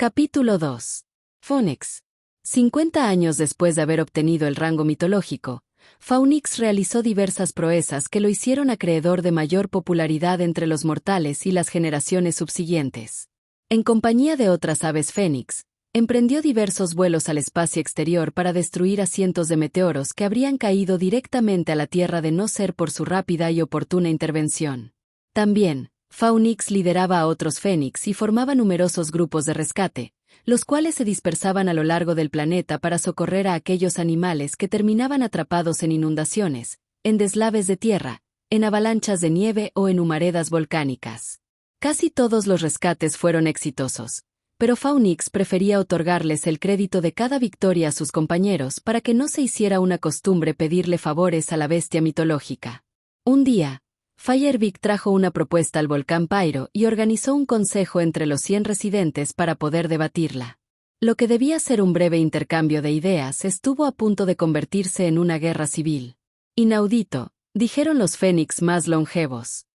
Capítulo 2. Phoenix. 50 años después de haber obtenido el rango mitológico, Phoenix realizó diversas proezas que lo hicieron acreedor de mayor popularidad entre los mortales y las generaciones subsiguientes. En compañía de otras aves fénix, emprendió diversos vuelos al espacio exterior para destruir a cientos de meteoros que habrían caído directamente a la Tierra de no ser por su rápida y oportuna intervención. También, Phoenix lideraba a otros fénix y formaba numerosos grupos de rescate, los cuales se dispersaban a lo largo del planeta para socorrer a aquellos animales que terminaban atrapados en inundaciones, en deslaves de tierra, en avalanchas de nieve o en humaredas volcánicas. Casi todos los rescates fueron exitosos, pero Phoenix prefería otorgarles el crédito de cada victoria a sus compañeros para que no se hiciera una costumbre pedirle favores a la bestia mitológica. Un día, Firebeak trajo una propuesta al volcán Pyro y organizó un consejo entre los 100 residentes para poder debatirla. Lo que debía ser un breve intercambio de ideas estuvo a punto de convertirse en una guerra civil. Inaudito, dijeron los fénix más longevos.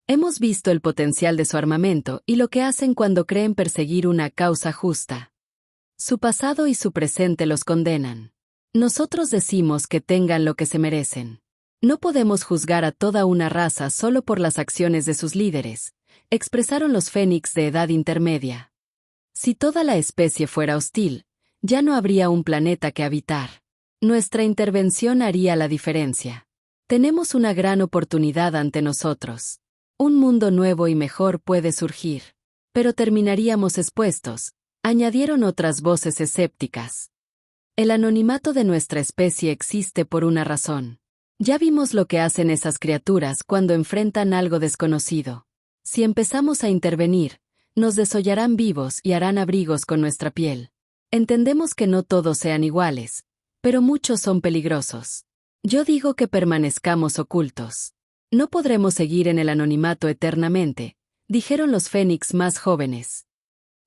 Hemos visto el potencial de su armamento y lo que hacen cuando creen perseguir una causa justa. Su pasado y su presente los condenan. Nosotros decimos que tengan lo que se merecen. No podemos juzgar a toda una raza solo por las acciones de sus líderes, expresaron los fénix de edad intermedia. Si toda la especie fuera hostil, ya no habría un planeta que habitar. Nuestra intervención haría la diferencia. Tenemos una gran oportunidad ante nosotros. Un mundo nuevo y mejor puede surgir. Pero terminaríamos expuestos, añadieron otras voces escépticas. El anonimato de nuestra especie existe por una razón. Ya vimos lo que hacen esas criaturas cuando enfrentan algo desconocido. Si empezamos a intervenir, nos desollarán vivos y harán abrigos con nuestra piel. Entendemos que no todos sean iguales, pero muchos son peligrosos. Yo digo que permanezcamos ocultos. No podremos seguir en el anonimato eternamente, dijeron los fénix más jóvenes.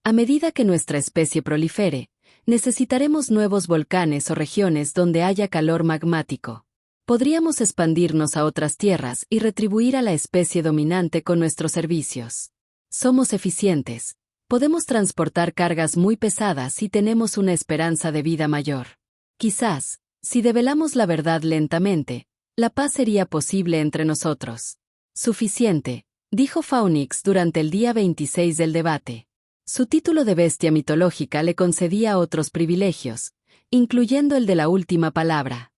A medida que nuestra especie prolifere, necesitaremos nuevos volcanes o regiones donde haya calor magmático. Podríamos expandirnos a otras tierras y retribuir a la especie dominante con nuestros servicios. Somos eficientes, podemos transportar cargas muy pesadas y tenemos una esperanza de vida mayor. Quizás, si develamos la verdad lentamente, la paz sería posible entre nosotros. Suficiente, dijo Phoenix durante el día 26 del debate. Su título de bestia mitológica le concedía otros privilegios, incluyendo el de la última palabra.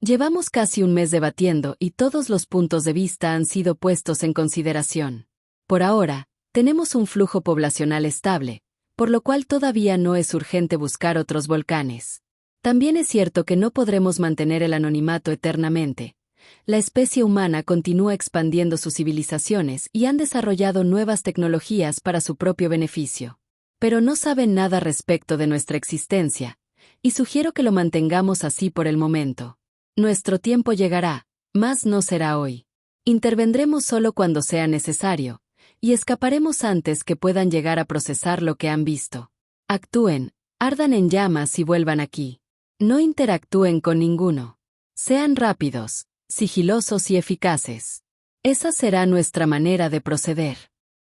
Llevamos casi un mes debatiendo y todos los puntos de vista han sido puestos en consideración. Por ahora, tenemos un flujo poblacional estable, por lo cual todavía no es urgente buscar otros volcanes. También es cierto que no podremos mantener el anonimato eternamente. La especie humana continúa expandiendo sus civilizaciones y han desarrollado nuevas tecnologías para su propio beneficio. Pero no saben nada respecto de nuestra existencia, y sugiero que lo mantengamos así por el momento. Nuestro tiempo llegará, mas no será hoy. Intervendremos solo cuando sea necesario, y escaparemos antes que puedan llegar a procesar lo que han visto. Actúen, ardan en llamas y vuelvan aquí. No interactúen con ninguno. Sean rápidos, sigilosos y eficaces. Esa será nuestra manera de proceder.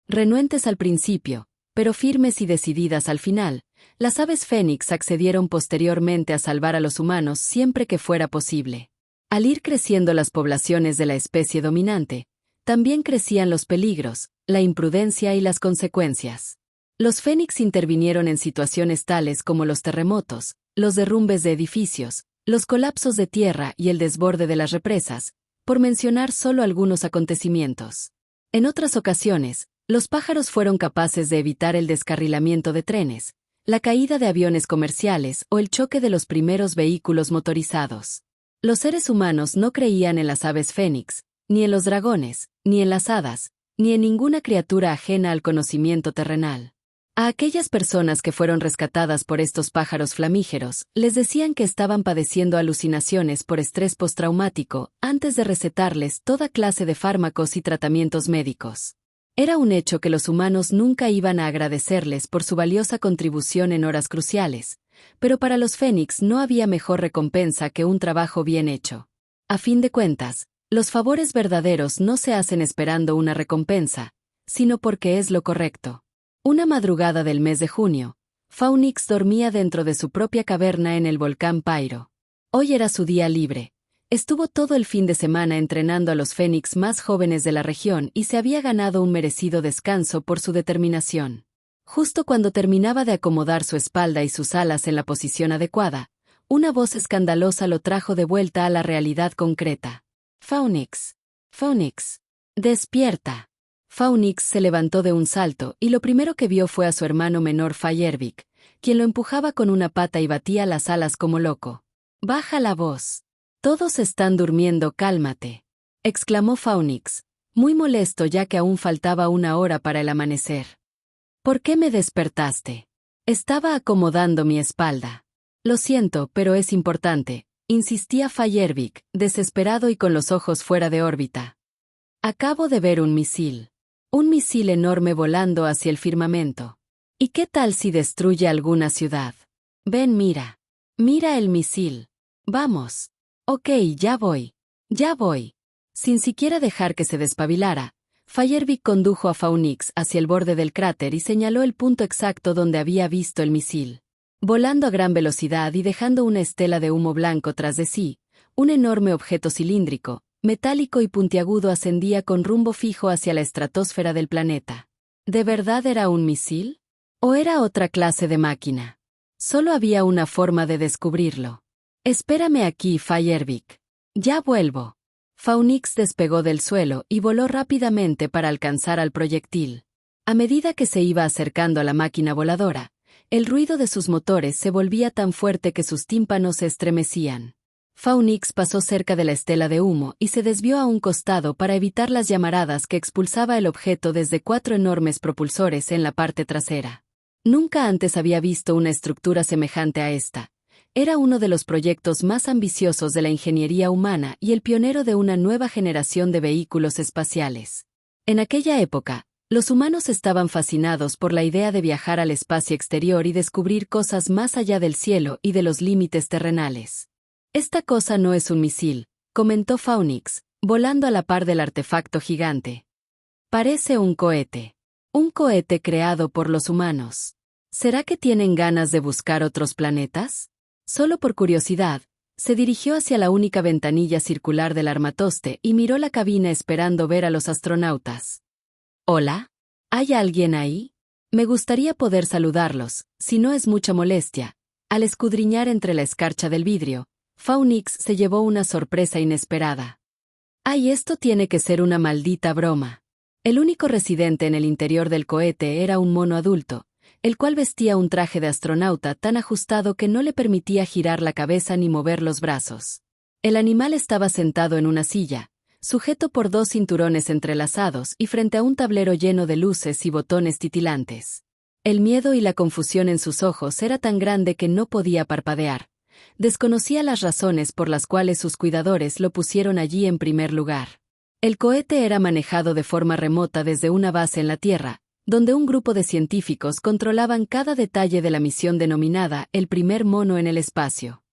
Renuentes al principio, pero firmes y decididas al final, las aves fénix accedieron posteriormente a salvar a los humanos siempre que fuera posible. Al ir creciendo las poblaciones de la especie dominante, también crecían los peligros, la imprudencia y las consecuencias. Los fénix intervinieron en situaciones tales como los terremotos, los derrumbes de edificios, los colapsos de tierra y el desborde de las represas, por mencionar solo algunos acontecimientos. En otras ocasiones, los pájaros fueron capaces de evitar el descarrilamiento de trenes, la caída de aviones comerciales o el choque de los primeros vehículos motorizados. Los seres humanos no creían en las aves fénix, ni en los dragones, ni en las hadas, ni en ninguna criatura ajena al conocimiento terrenal. A aquellas personas que fueron rescatadas por estos pájaros flamígeros, les decían que estaban padeciendo alucinaciones por estrés postraumático antes de recetarles toda clase de fármacos y tratamientos médicos. Era un hecho que los humanos nunca iban a agradecerles por su valiosa contribución en horas cruciales, pero para los fénix no había mejor recompensa que un trabajo bien hecho. A fin de cuentas, los favores verdaderos no se hacen esperando una recompensa, sino porque es lo correcto. Una madrugada del mes de junio, Phoenix dormía dentro de su propia caverna en el volcán Pyro. Hoy era su día libre. Estuvo todo el fin de semana entrenando a los Fénix más jóvenes de la región y se había ganado un merecido descanso por su determinación. Justo cuando terminaba de acomodar su espalda y sus alas en la posición adecuada, una voz escandalosa lo trajo de vuelta a la realidad concreta. «Phoenix. Phoenix. Despierta». Phoenix se levantó de un salto y lo primero que vio fue a su hermano menor Firebeak, quien lo empujaba con una pata y batía las alas como loco. «Baja la voz. Todos están durmiendo, cálmate», exclamó Phoenix, muy molesto ya que aún faltaba una hora para el amanecer. «¿Por qué me despertaste? Estaba acomodando mi espalda». «Lo siento, pero es importante», insistía Firebeak, desesperado y con los ojos fuera de órbita. «Acabo de ver un misil. Un misil enorme volando hacia el firmamento. ¿Y qué tal si destruye alguna ciudad? Ven, mira. Mira el misil. Vamos». «Ok, ya voy. Ya voy». Sin siquiera dejar que se despabilara, Firebeak condujo a Phoenix hacia el borde del cráter y señaló el punto exacto donde había visto el misil. Volando a gran velocidad y dejando una estela de humo blanco tras de sí, un enorme objeto cilíndrico, metálico y puntiagudo ascendía con rumbo fijo hacia la estratosfera del planeta. ¿De verdad era un misil? ¿O era otra clase de máquina? Solo había una forma de descubrirlo. «Espérame aquí, Firebeak. Ya vuelvo». Phoenix despegó del suelo y voló rápidamente para alcanzar al proyectil. A medida que se iba acercando a la máquina voladora, el ruido de sus motores se volvía tan fuerte que sus tímpanos se estremecían. Phoenix pasó cerca de la estela de humo y se desvió a un costado para evitar las llamaradas que expulsaba el objeto desde 4 enormes propulsores en la parte trasera. Nunca antes había visto una estructura semejante a esta. Era uno de los proyectos más ambiciosos de la ingeniería humana y el pionero de una nueva generación de vehículos espaciales. En aquella época, los humanos estaban fascinados por la idea de viajar al espacio exterior y descubrir cosas más allá del cielo y de los límites terrenales. «Esta cosa no es un misil», comentó Phoenix, volando a la par del artefacto gigante. «Parece un cohete. Un cohete creado por los humanos. ¿Será que tienen ganas de buscar otros planetas?». Solo por curiosidad, se dirigió hacia la única ventanilla circular del armatoste y miró la cabina esperando ver a los astronautas. «Hola, ¿hay alguien ahí? Me gustaría poder saludarlos, si no es mucha molestia». Al escudriñar entre la escarcha del vidrio, Phoenix se llevó una sorpresa inesperada. «Ay, esto tiene que ser una maldita broma». El único residente en el interior del cohete era un mono adulto, el cual vestía un traje de astronauta tan ajustado que no le permitía girar la cabeza ni mover los brazos. El animal estaba sentado en una silla, sujeto por 2 cinturones entrelazados y frente a un tablero lleno de luces y botones titilantes. El miedo y la confusión en sus ojos era tan grande que no podía parpadear. Desconocía las razones por las cuales sus cuidadores lo pusieron allí en primer lugar. El cohete era manejado de forma remota desde una base en la Tierra, donde un grupo de científicos controlaban cada detalle de la misión denominada el primer mono en el espacio.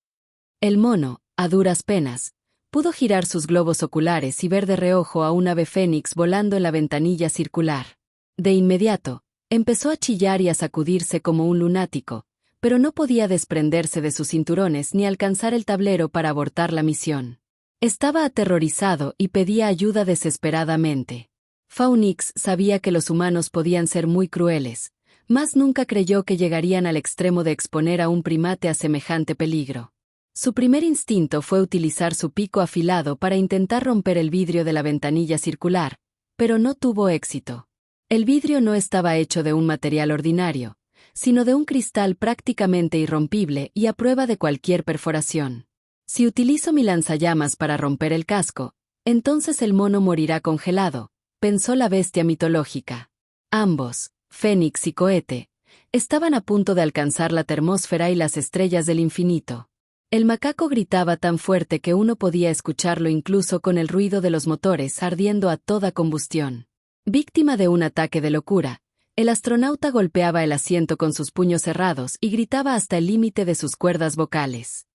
El mono, a duras penas, pudo girar sus globos oculares y ver de reojo a un ave fénix volando en la ventanilla circular. De inmediato, empezó a chillar y a sacudirse como un lunático, pero no podía desprenderse de sus cinturones ni alcanzar el tablero para abortar la misión. Estaba aterrorizado y pedía ayuda desesperadamente. Phoenix sabía que los humanos podían ser muy crueles, mas nunca creyó que llegarían al extremo de exponer a un primate a semejante peligro. Su primer instinto fue utilizar su pico afilado para intentar romper el vidrio de la ventanilla circular, pero no tuvo éxito. El vidrio no estaba hecho de un material ordinario, sino de un cristal prácticamente irrompible y a prueba de cualquier perforación. «Si utilizo mi lanzallamas para romper el casco, entonces el mono morirá congelado», pensó la bestia mitológica. Ambos, Fénix y cohete, estaban a punto de alcanzar la termósfera y las estrellas del infinito. El macaco gritaba tan fuerte que uno podía escucharlo incluso con el ruido de los motores ardiendo a toda combustión. Víctima de un ataque de locura, el astronauta golpeaba el asiento con sus puños cerrados y gritaba hasta el límite de sus cuerdas vocales.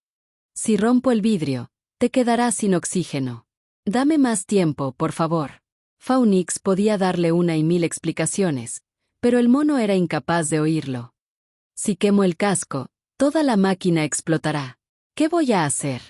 «Si rompo el vidrio, te quedarás sin oxígeno. Dame más tiempo, por favor». Phoenix podía darle 1 y 1000 explicaciones, pero el mono era incapaz de oírlo. Si quemo el casco, toda la máquina explotará. ¿Qué voy a hacer?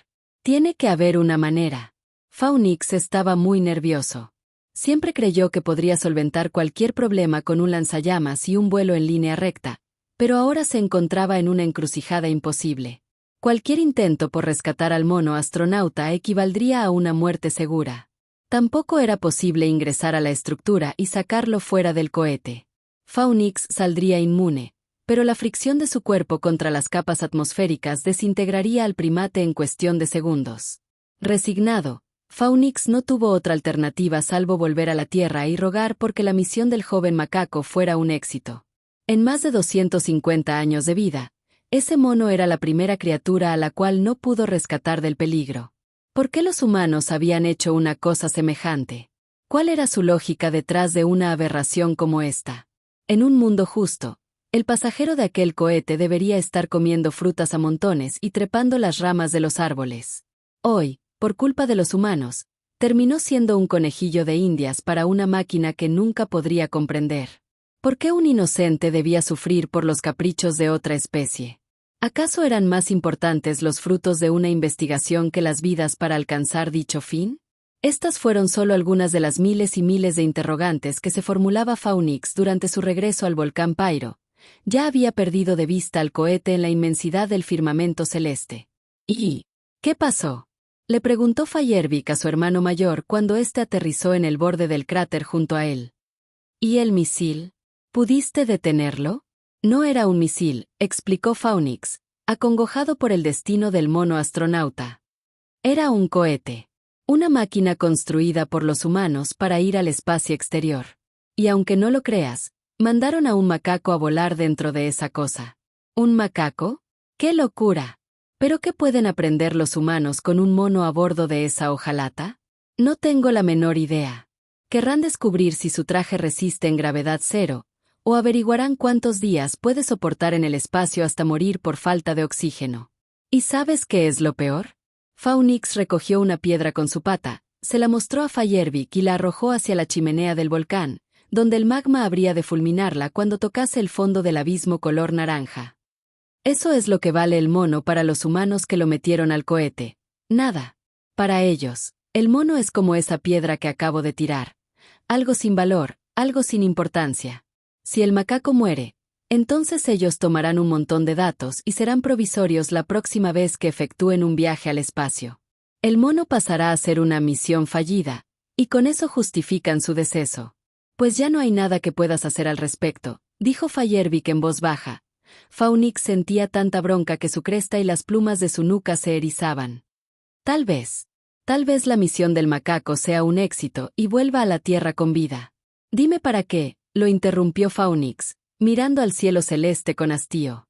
Tiene que haber una manera. Phoenix estaba muy nervioso. Siempre creyó que podría solventar cualquier problema con un lanzallamas y un vuelo en línea recta, pero ahora se encontraba en una encrucijada imposible. Cualquier intento por rescatar al mono astronauta equivaldría a una muerte segura. Tampoco era posible ingresar a la estructura y sacarlo fuera del cohete. Phoenix saldría inmune, pero la fricción de su cuerpo contra las capas atmosféricas desintegraría al primate en cuestión de segundos. Resignado, Phoenix no tuvo otra alternativa salvo volver a la Tierra y rogar porque la misión del joven macaco fuera un éxito. En más de 250 años de vida, ese mono era la primera criatura a la cual no pudo rescatar del peligro. ¿Por qué los humanos habían hecho una cosa semejante? ¿Cuál era su lógica detrás de una aberración como esta? En un mundo justo, el pasajero de aquel cohete debería estar comiendo frutas a montones y trepando las ramas de los árboles. Hoy, por culpa de los humanos, terminó siendo un conejillo de indias para una máquina que nunca podría comprender. ¿Por qué un inocente debía sufrir por los caprichos de otra especie? ¿Acaso eran más importantes los frutos de una investigación que las vidas para alcanzar dicho fin? Estas fueron solo algunas de las miles y miles de interrogantes que se formulaba Phoenix durante su regreso al volcán Pyro. Ya había perdido de vista al cohete en la inmensidad del firmamento celeste. ¿Y qué pasó? Le preguntó Fayerbik a su hermano mayor cuando éste aterrizó en el borde del cráter junto a él. ¿Y el misil? ¿Pudiste detenerlo? No era un misil, explicó Phoenix, acongojado por el destino del mono astronauta. Era un cohete. Una máquina construida por los humanos para ir al espacio exterior. Y aunque no lo creas, mandaron a un macaco a volar dentro de esa cosa. ¿Un macaco? ¡Qué locura! ¿Pero qué pueden aprender los humanos con un mono a bordo de esa hojalata? No tengo la menor idea. Querrán descubrir si su traje resiste en gravedad cero, o averiguarán cuántos días puede soportar en el espacio hasta morir por falta de oxígeno. ¿Y sabes qué es lo peor? Phoenix recogió una piedra con su pata, se la mostró a Fayerbik y la arrojó hacia la chimenea del volcán, donde el magma habría de fulminarla cuando tocase el fondo del abismo color naranja. Eso es lo que vale el mono para los humanos que lo metieron al cohete. Nada. Para ellos, el mono es como esa piedra que acabo de tirar. Algo sin valor, algo sin importancia. Si el macaco muere, entonces ellos tomarán un montón de datos y serán provisorios la próxima vez que efectúen un viaje al espacio. El mono pasará a ser una misión fallida, y con eso justifican su deceso. Pues ya no hay nada que puedas hacer al respecto, dijo Fayerbik en voz baja. Phoenix sentía tanta bronca que su cresta y las plumas de su nuca se erizaban. Tal vez la misión del macaco sea un éxito y vuelva a la Tierra con vida. Dime para qué, lo interrumpió Phoenix, mirando al cielo celeste con hastío.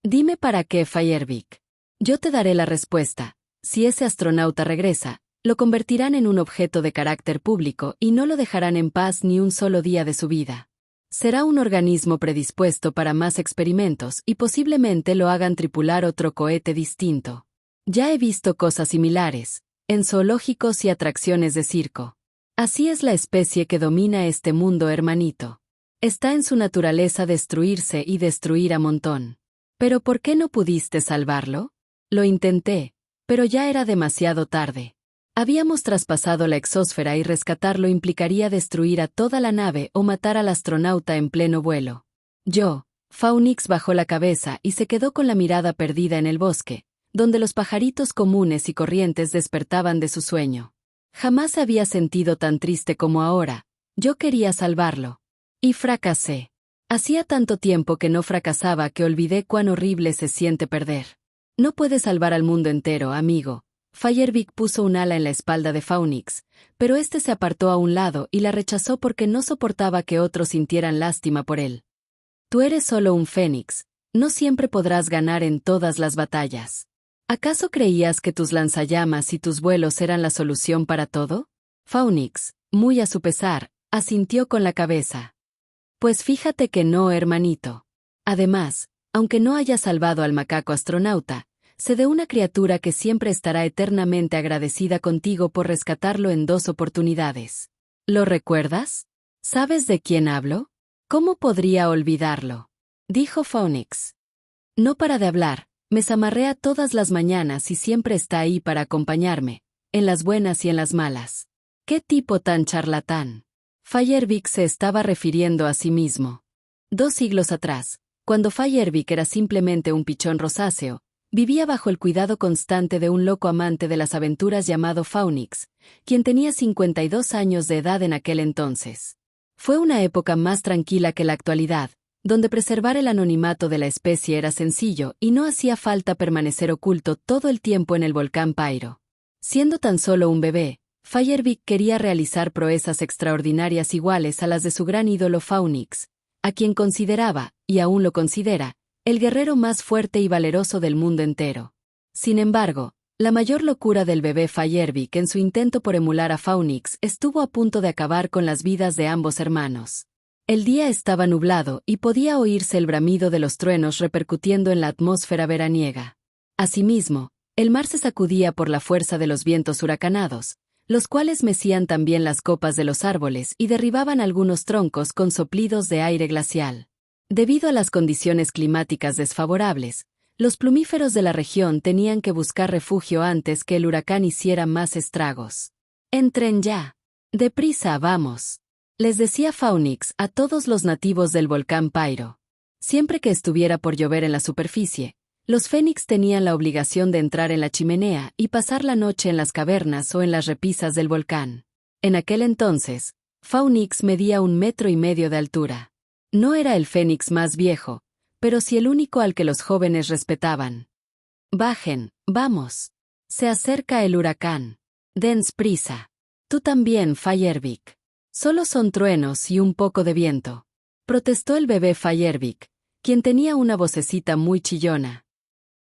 Dime para qué, Fayerbik. Yo te daré la respuesta. Si ese astronauta regresa, lo convertirán en un objeto de carácter público y no lo dejarán en paz ni un solo día de su vida. Será un organismo predispuesto para más experimentos y posiblemente lo hagan tripular otro cohete distinto. Ya he visto cosas similares, en zoológicos y atracciones de circo. Así es la especie que domina este mundo, hermanito. Está en su naturaleza destruirse y destruir a montón. ¿Pero por qué no pudiste salvarlo? Lo intenté, pero ya era demasiado tarde. Habíamos traspasado la exósfera y rescatarlo implicaría destruir a toda la nave o matar al astronauta en pleno vuelo. Phoenix bajó la cabeza y se quedó con la mirada perdida en el bosque, donde los pajaritos comunes y corrientes despertaban de su sueño. Jamás se había sentido tan triste como ahora. Yo quería salvarlo. Y fracasé. Hacía tanto tiempo que no fracasaba que olvidé cuán horrible se siente perder. No puedes salvar al mundo entero, amigo. Fayerbik puso un ala en la espalda de Phoenix, pero este se apartó a un lado y la rechazó porque no soportaba que otros sintieran lástima por él. Tú eres solo un fénix, no siempre podrás ganar en todas las batallas. ¿Acaso creías que tus lanzallamas y tus vuelos eran la solución para todo? Phoenix, muy a su pesar, asintió con la cabeza. Pues fíjate que no, hermanito. Además, aunque no haya salvado al macaco astronauta, sé de una criatura que siempre estará eternamente agradecida contigo por rescatarlo en 2 oportunidades. ¿Lo recuerdas? ¿Sabes de quién hablo? ¿Cómo podría olvidarlo? Dijo Phoenix. No para de hablar, me zamarrea todas las mañanas y siempre está ahí para acompañarme, en las buenas y en las malas. ¿Qué tipo tan charlatán? Feyerbeck se estaba refiriendo a sí mismo. 2 siglos atrás, cuando Feyerbeck era simplemente un pichón rosáceo, vivía bajo el cuidado constante de un loco amante de las aventuras llamado Phaunix, quien tenía 52 años de edad en aquel entonces. Fue una época más tranquila que la actualidad, donde preservar el anonimato de la especie era sencillo y no hacía falta permanecer oculto todo el tiempo en el volcán Pairo. Siendo tan solo un bebé, Feyerbeck quería realizar proezas extraordinarias iguales a las de su gran ídolo Phaunix, a quien consideraba, y aún lo considera, el guerrero más fuerte y valeroso del mundo entero. Sin embargo, la mayor locura del bebé Feyerbeck en su intento por emular a Phaunix estuvo a punto de acabar con las vidas de ambos hermanos. El día estaba nublado y podía oírse el bramido de los truenos repercutiendo en la atmósfera veraniega. Asimismo, el mar se sacudía por la fuerza de los vientos huracanados, los cuales mecían también las copas de los árboles y derribaban algunos troncos con soplidos de aire glacial. Debido a las condiciones climáticas desfavorables, los plumíferos de la región tenían que buscar refugio antes que el huracán hiciera más estragos. «Entren ya. Deprisa, vamos», les decía Phaunix a todos los nativos del volcán Pairo. Siempre que estuviera por llover en la superficie, los fénix tenían la obligación de entrar en la chimenea y pasar la noche en las cavernas o en las repisas del volcán. En aquel entonces, Phaunix medía 1,5 metros de altura. No era el fénix más viejo, pero sí el único al que los jóvenes respetaban. «Bajen, vamos. Se acerca el huracán. Dens prisa. Tú también, Feyerbeck. Solo son truenos y un poco de viento», protestó el bebé Feyerbeck, quien tenía una vocecita muy chillona.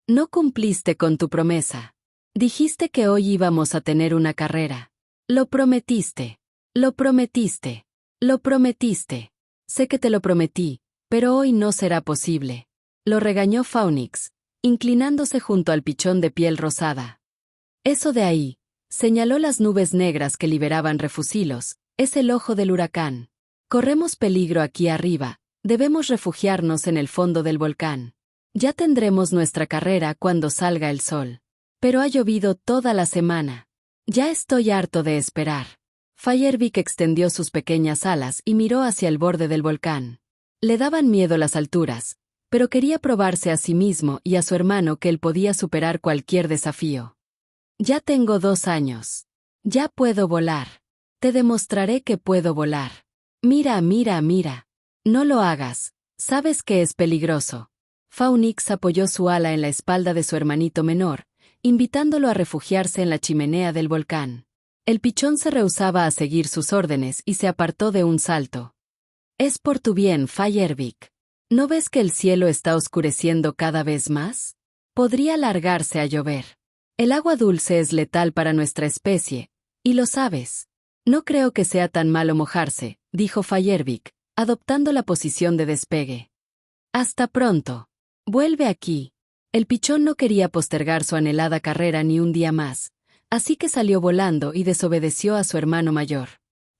«No cumpliste con tu promesa. Dijiste que hoy íbamos a tener una carrera. Lo prometiste. Lo prometiste. Lo prometiste. Sé que te lo prometí, pero hoy no será posible», lo regañó Phaunix, inclinándose junto al pichón de piel rosada. «Eso de ahí», señaló las nubes negras que liberaban refusilos, «es el ojo del huracán. Corremos peligro aquí arriba, debemos refugiarnos en el fondo del volcán. Ya tendremos nuestra carrera cuando salga el sol. Pero ha llovido toda la semana. Ya estoy harto de esperar». Feyerbeck extendió sus pequeñas alas y miró hacia el borde del volcán. Le daban miedo las alturas, pero quería probarse a sí mismo y a su hermano que él podía superar cualquier desafío. «Ya tengo 2 años. Ya puedo volar. Te demostraré que puedo volar. Mira, mira, mira. No lo hagas. Sabes que es peligroso». Phaunix apoyó su ala en la espalda de su hermanito menor, invitándolo a refugiarse en la chimenea del volcán. El pichón se rehusaba a seguir sus órdenes y se apartó de un salto. «Es por tu bien, Feyerbeck. ¿No ves que el cielo está oscureciendo cada vez más? Podría largarse a llover. El agua dulce es letal para nuestra especie, y lo sabes. No creo que sea tan malo mojarse», dijo Feyerbeck, adoptando la posición de despegue. «Hasta pronto. Vuelve aquí». El pichón no quería postergar su anhelada carrera ni un día más, así que salió volando y desobedeció a su hermano mayor.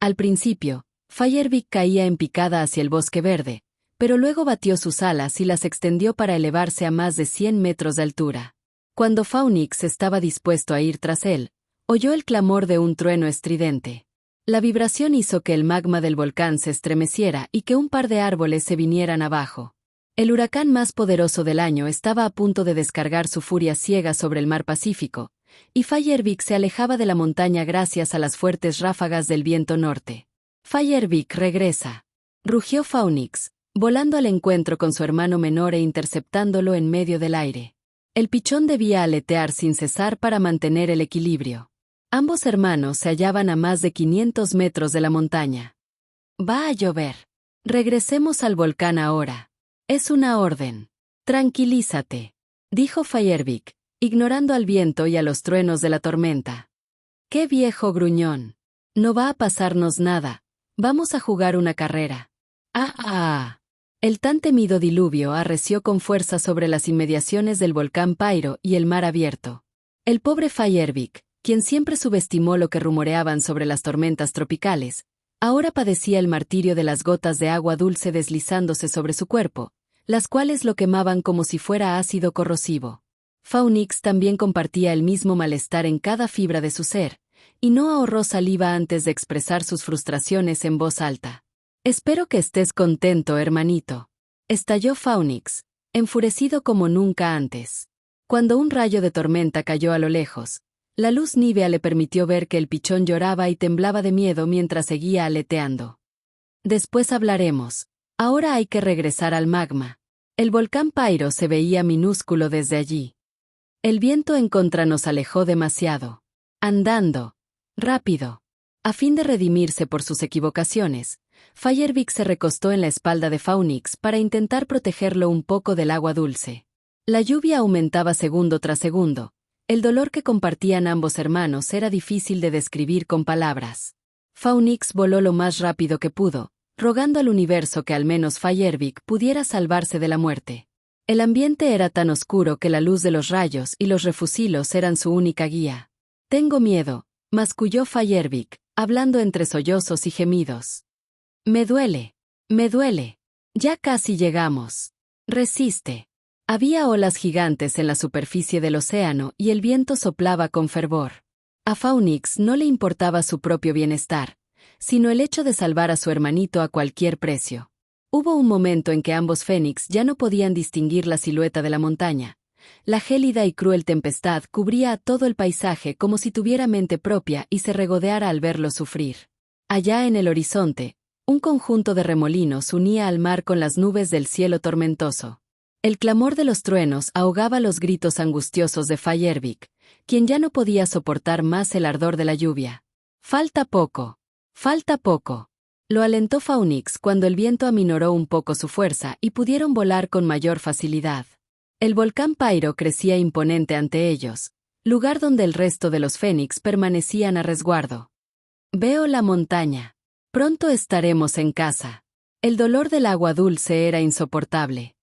Al principio, Feyerbeck caía en picada hacia el bosque verde, pero luego batió sus alas y las extendió para elevarse a más de 100 metros de altura. Cuando Phaunix estaba dispuesto a ir tras él, oyó el clamor de un trueno estridente. La vibración hizo que el magma del volcán se estremeciera y que un par de árboles se vinieran abajo. El huracán más poderoso del año estaba a punto de descargar su furia ciega sobre el mar Pacífico, y Feyerbeck se alejaba de la montaña gracias a las fuertes ráfagas del viento norte. «Feyerbeck regresa», rugió Phaunix, volando al encuentro con su hermano menor e interceptándolo en medio del aire. El pichón debía aletear sin cesar para mantener el equilibrio. Ambos hermanos se hallaban a más de 500 metros de la montaña. «Va a llover. Regresemos al volcán ahora. Es una orden. Tranquilízate», dijo Feyerbeck, ignorando al viento y a los truenos de la tormenta. «Qué viejo gruñón. No va a pasarnos nada. Vamos a jugar una carrera». ¡Ah! El tan temido diluvio arreció con fuerza sobre las inmediaciones del volcán Pairo y el mar abierto. El pobre Feyerbeck, quien siempre subestimó lo que rumoreaban sobre las tormentas tropicales, ahora padecía el martirio de las gotas de agua dulce deslizándose sobre su cuerpo, las cuales lo quemaban como si fuera ácido corrosivo. Phoenix también compartía el mismo malestar en cada fibra de su ser, y no ahorró saliva antes de expresar sus frustraciones en voz alta. «Espero que estés contento, hermanito», estalló Phoenix, enfurecido como nunca antes. Cuando un rayo de tormenta cayó a lo lejos, la luz nívea le permitió ver que el pichón lloraba y temblaba de miedo mientras seguía aleteando. «Después hablaremos. Ahora hay que regresar al magma». El volcán Pyro se veía minúsculo desde allí. El viento en contra nos alejó demasiado. Andando. Rápido. A fin de redimirse por sus equivocaciones, Firebeak se recostó en la espalda de Phoenix para intentar protegerlo un poco del agua dulce. La lluvia aumentaba segundo tras segundo. El dolor que compartían ambos hermanos era difícil de describir con palabras. Phoenix voló lo más rápido que pudo, rogando al universo que al menos Firebeak pudiera salvarse de la muerte. El ambiente era tan oscuro que la luz de los rayos y los refusilos eran su única guía. «Tengo miedo», masculló Firebeak, hablando entre sollozos y gemidos. «Me duele. Me duele. Ya casi llegamos. Resiste». Había olas gigantes en la superficie del océano y el viento soplaba con fervor. A Phoenix no le importaba su propio bienestar, sino el hecho de salvar a su hermanito a cualquier precio. Hubo un momento en que ambos Fénix ya no podían distinguir la silueta de la montaña. La gélida y cruel tempestad cubría a todo el paisaje como si tuviera mente propia y se regodeara al verlo sufrir. Allá en el horizonte, un conjunto de remolinos unía al mar con las nubes del cielo tormentoso. El clamor de los truenos ahogaba los gritos angustiosos de Firebeak, quien ya no podía soportar más el ardor de la lluvia. «Falta poco. Falta poco». Lo alentó Phoenix cuando el viento aminoró un poco su fuerza y pudieron volar con mayor facilidad. El volcán Pyro crecía imponente ante ellos, lugar donde el resto de los Fénix permanecían a resguardo. «Veo la montaña. Pronto estaremos en casa». El dolor del agua dulce era insoportable.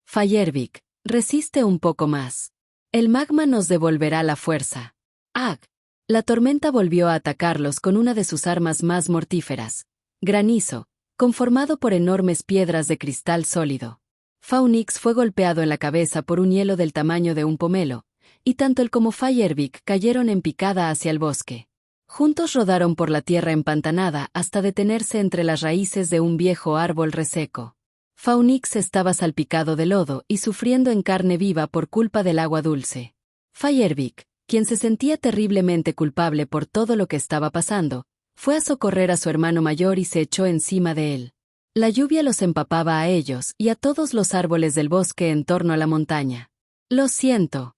«Firebeak, resiste un poco más. El magma nos devolverá la fuerza». «Ag». La tormenta volvió a atacarlos con una de sus armas más mortíferas. Granizo, conformado por enormes piedras de cristal sólido. Phoenix fue golpeado en la cabeza por un hielo del tamaño de un pomelo, y tanto él como Firebeak cayeron en picada hacia el bosque. Juntos rodaron por la tierra empantanada hasta detenerse entre las raíces de un viejo árbol reseco. Phoenix estaba salpicado de lodo y sufriendo en carne viva por culpa del agua dulce. Firebeak, quien se sentía terriblemente culpable por todo lo que estaba pasando, fue a socorrer a su hermano mayor y se echó encima de él. La lluvia los empapaba a ellos y a todos los árboles del bosque en torno a la montaña. Lo siento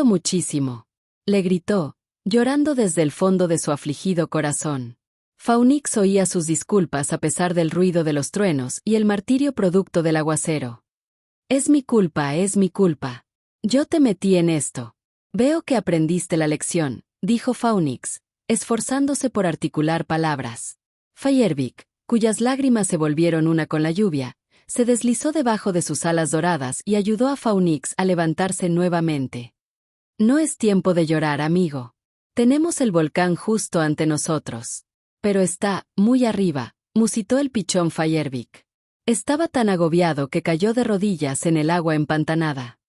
muchísimo», le gritó, llorando desde el fondo de su afligido corazón. Phoenix oía sus disculpas a pesar del ruido de los truenos y el martirio producto del aguacero. Es mi culpa. Yo te metí en esto. Veo que aprendiste la lección», dijo Phoenix, esforzándose por articular palabras. Firebeak, cuyas lágrimas se volvieron una con la lluvia, se deslizó debajo de sus alas doradas y ayudó a Phoenix a levantarse nuevamente. «No es tiempo de llorar, amigo. Tenemos el volcán justo ante nosotros». «Pero está muy arriba», musitó el pichón Firebeak. Estaba tan agobiado que cayó de rodillas en el agua empantanada.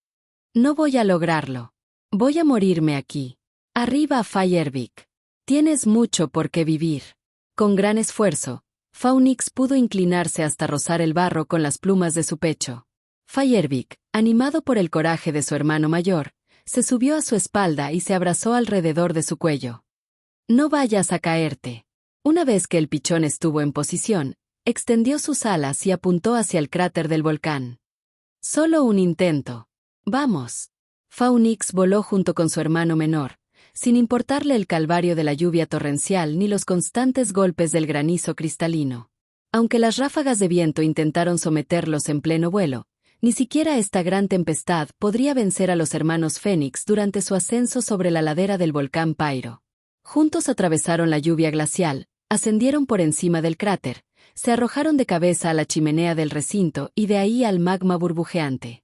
«No voy a lograrlo. Voy a morirme aquí. Arriba, Firebeak. Tienes mucho por qué vivir». Con gran esfuerzo, Phoenix pudo inclinarse hasta rozar el barro con las plumas de su pecho. Firebeak, animado por el coraje de su hermano mayor, se subió a su espalda y se abrazó alrededor de su cuello. «No vayas a caerte». Una vez que el pichón estuvo en posición, extendió sus alas y apuntó hacia el cráter del volcán. «Solo un intento. Vamos». Phoenix voló junto con su hermano menor, sin importarle el calvario de la lluvia torrencial ni los constantes golpes del granizo cristalino. Aunque las ráfagas de viento intentaron someterlos en pleno vuelo, ni siquiera esta gran tempestad podría vencer a los hermanos Fénix durante su ascenso sobre la ladera del volcán Pyro. Juntos atravesaron la lluvia glacial, ascendieron por encima del cráter, se arrojaron de cabeza a la chimenea del recinto y de ahí al magma burbujeante.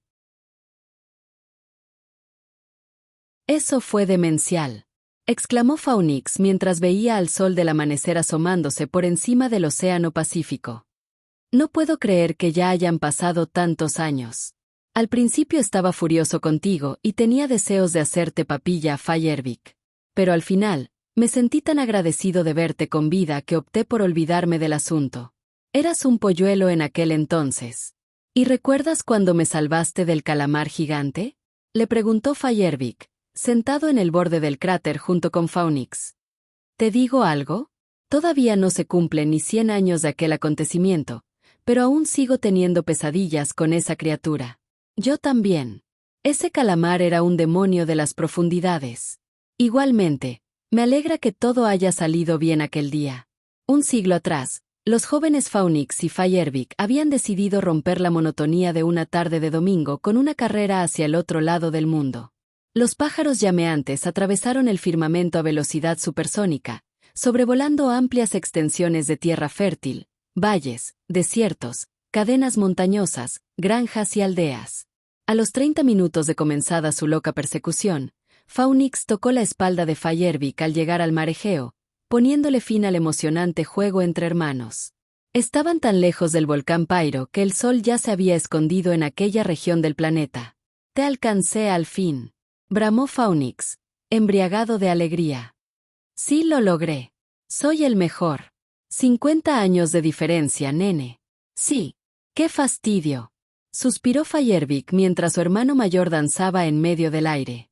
«Eso fue demencial», exclamó Phoenix mientras veía al sol del amanecer asomándose por encima del océano Pacífico. No puedo creer que ya hayan pasado tantos años. Al principio estaba furioso contigo y tenía deseos de hacerte papilla, Feyervik. Pero al final, me sentí tan agradecido de verte con vida que opté por olvidarme del asunto. Eras un polluelo en aquel entonces. ¿Y recuerdas cuando me salvaste del calamar gigante? Le preguntó Feyervik, sentado en el borde del cráter junto con Phoenix. ¿Te digo algo? Todavía no se cumplen ni 100 años de aquel acontecimiento, pero aún sigo teniendo pesadillas con esa criatura. Yo también. Ese calamar era un demonio de las profundidades. Igualmente, me alegra que todo haya salido bien aquel día. Un siglo atrás, los jóvenes Phoenix y Feyervik habían decidido romper la monotonía de una tarde de domingo con una carrera hacia el otro lado del mundo. Los pájaros llameantes atravesaron el firmamento a velocidad supersónica, sobrevolando amplias extensiones de tierra fértil, valles, desiertos, cadenas montañosas, granjas y aldeas. A los 30 minutos de comenzada su loca persecución, Phoenix tocó la espalda de Feyervik al llegar al mar Egeo, poniéndole fin al emocionante juego entre hermanos. Estaban tan lejos del volcán Pyro que el sol ya se había escondido en aquella región del planeta. «Te alcancé al fin», bramó Phoenix, embriagado de alegría. «Sí lo logré. Soy el mejor. 50 años de diferencia, nene». «Sí. ¡Qué fastidio!», suspiró Feyervik mientras su hermano mayor danzaba en medio del aire.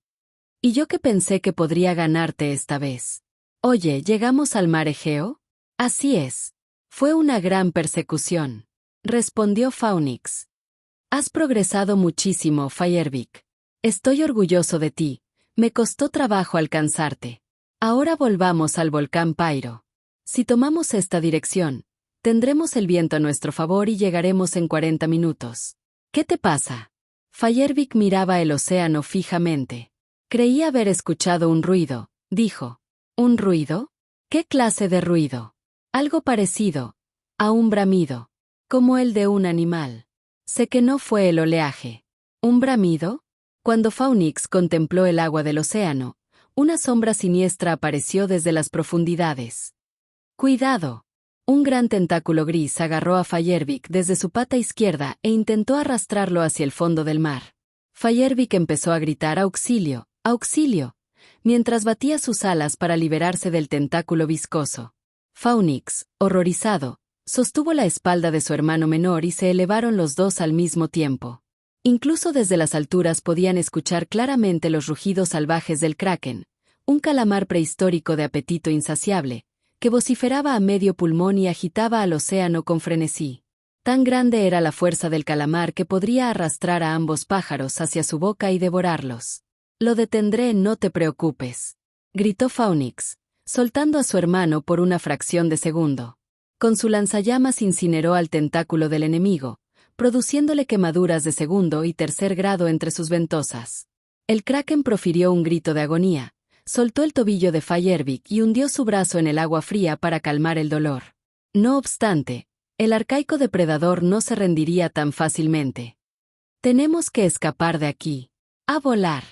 «Y yo que pensé que podría ganarte esta vez». «Oye, ¿llegamos al mar Egeo?» «Así es. Fue una gran persecución», respondió Phoenix. «Has progresado muchísimo, Feyervik. Estoy orgulloso de ti. Me costó trabajo alcanzarte. Ahora volvamos al volcán Pyro. Si tomamos esta dirección, tendremos el viento a nuestro favor y llegaremos en 40 minutos. ¿Qué te pasa?» Feyervik miraba el océano fijamente. «Creí haber escuchado un ruido», dijo. «¿Un ruido? ¿Qué clase de ruido?» «Algo parecido a un bramido, como el de un animal. Sé que no fue el oleaje». «¿Un bramido?» Cuando Phoenix contempló el agua del océano, una sombra siniestra apareció desde las profundidades. «Cuidado». Un gran tentáculo gris agarró a Feyervik desde su pata izquierda e intentó arrastrarlo hacia el fondo del mar. Feyervik empezó a gritar «auxilio, auxilio», mientras batía sus alas para liberarse del tentáculo viscoso. Phoenix, horrorizado, sostuvo la espalda de su hermano menor y se elevaron los dos al mismo tiempo. Incluso desde las alturas podían escuchar claramente los rugidos salvajes del kraken, un calamar prehistórico de apetito insaciable, que vociferaba a medio pulmón y agitaba al océano con frenesí. Tan grande era la fuerza del calamar que podría arrastrar a ambos pájaros hacia su boca y devorarlos. «Lo detendré, no te preocupes», gritó Phoenix, soltando a su hermano por una fracción de segundo. Con su lanzallamas incineró al tentáculo del enemigo, produciéndole quemaduras de segundo y tercer grado entre sus ventosas. El kraken profirió un grito de agonía, soltó el tobillo de Feyervik y hundió su brazo en el agua fría para calmar el dolor. No obstante, el arcaico depredador no se rendiría tan fácilmente. «Tenemos que escapar de aquí. A volar».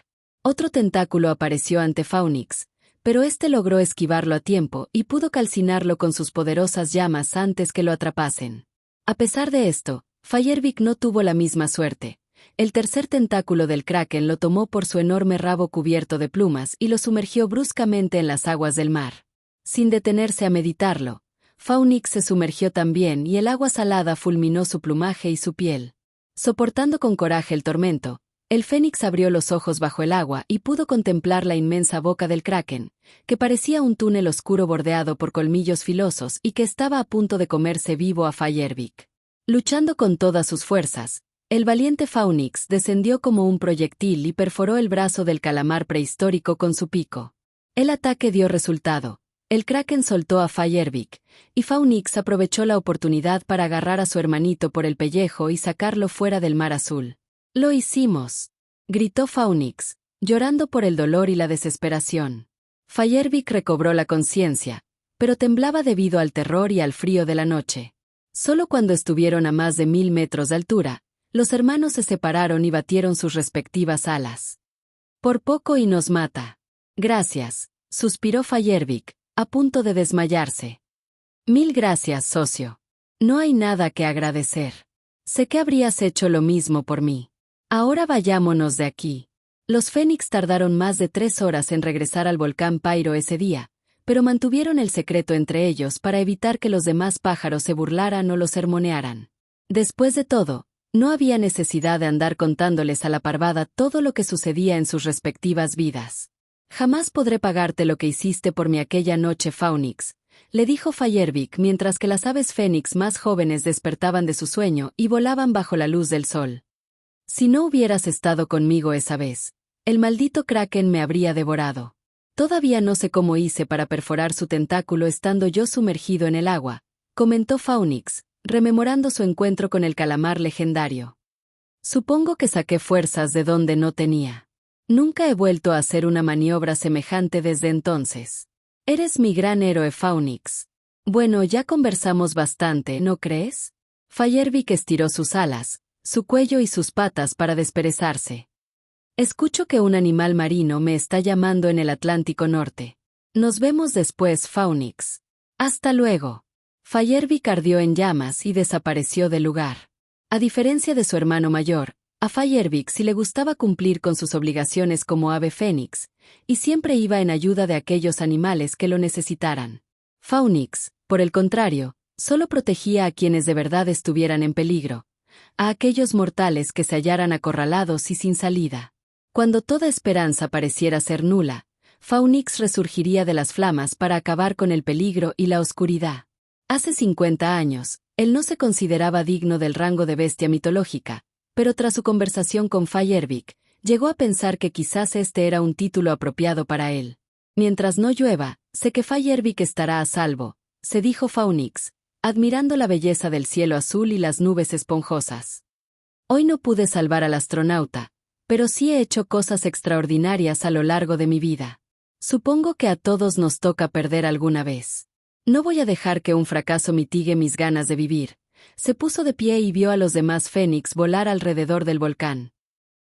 Otro tentáculo apareció ante Phoenix, pero este logró esquivarlo a tiempo y pudo calcinarlo con sus poderosas llamas antes que lo atrapasen. A pesar de esto, Feyervik no tuvo la misma suerte. El tercer tentáculo del kraken lo tomó por su enorme rabo cubierto de plumas y lo sumergió bruscamente en las aguas del mar. Sin detenerse a meditarlo, Phoenix se sumergió también y el agua salada fulminó su plumaje y su piel. Soportando con coraje el tormento, el fénix abrió los ojos bajo el agua y pudo contemplar la inmensa boca del kraken, que parecía un túnel oscuro bordeado por colmillos filosos y que estaba a punto de comerse vivo a Feyervik. Luchando con todas sus fuerzas, el valiente Phoenix descendió como un proyectil y perforó el brazo del calamar prehistórico con su pico. El ataque dio resultado. El kraken soltó a Feyervik, y Phoenix aprovechó la oportunidad para agarrar a su hermanito por el pellejo y sacarlo fuera del mar azul. «Lo hicimos», gritó Phoenix, llorando por el dolor y la desesperación. Feyervik recobró la conciencia, pero temblaba debido al terror y al frío de la noche. Solo cuando estuvieron a más de 1000 metros de altura, los hermanos se separaron y batieron sus respectivas alas. «Por poco y nos mata». «Gracias», suspiró Feyervik, a punto de desmayarse. «Mil gracias, socio». No hay nada que agradecer. Sé que habrías hecho lo mismo por mí. Ahora vayámonos de aquí. Los Fénix tardaron más de 3 horas en regresar al volcán Pairo ese día, pero mantuvieron el secreto entre ellos para evitar que los demás pájaros se burlaran o los sermonearan. Después de todo, no había necesidad de andar contándoles a la parvada todo lo que sucedía en sus respectivas vidas. Jamás podré pagarte lo que hiciste por mí aquella noche, Faunix, le dijo Feyervik mientras que las aves fénix más jóvenes despertaban de su sueño y volaban bajo la luz del sol. Si no hubieras estado conmigo esa vez, el maldito kraken me habría devorado. Todavía no sé cómo hice para perforar su tentáculo estando yo sumergido en el agua, comentó Faunix, rememorando su encuentro con el calamar legendario. Supongo que saqué fuerzas de donde no tenía. Nunca he vuelto a hacer una maniobra semejante desde entonces. Eres mi gran héroe, Faunix. Bueno, ya conversamos bastante, ¿no crees? Feyervik estiró sus alas, su cuello y sus patas para desperezarse. Escucho que un animal marino me está llamando en el Atlántico Norte. Nos vemos después, Faunix. Hasta luego. Feyervik ardió en llamas y desapareció del lugar. A diferencia de su hermano mayor, a Feyervik sí le gustaba cumplir con sus obligaciones como ave fénix, y siempre iba en ayuda de aquellos animales que lo necesitaran. Faunix, por el contrario, solo protegía a quienes de verdad estuvieran en peligro, a aquellos mortales que se hallaran acorralados y sin salida. Cuando toda esperanza pareciera ser nula, Faunix resurgiría de las flamas para acabar con el peligro y la oscuridad. Hace 50 años, él no se consideraba digno del rango de bestia mitológica, pero tras su conversación con Feyervik, llegó a pensar que quizás este era un título apropiado para él. Mientras no llueva, sé que Feyervik estará a salvo, se dijo Faunix, admirando la belleza del cielo azul y las nubes esponjosas. Hoy no pude salvar al astronauta, pero sí he hecho cosas extraordinarias a lo largo de mi vida. Supongo que a todos nos toca perder alguna vez. No voy a dejar que un fracaso mitigue mis ganas de vivir. Se puso de pie y vio a los demás fénix volar alrededor del volcán.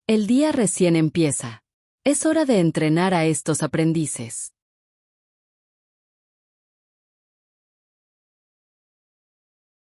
El día recién empieza. Es hora de entrenar a estos aprendices.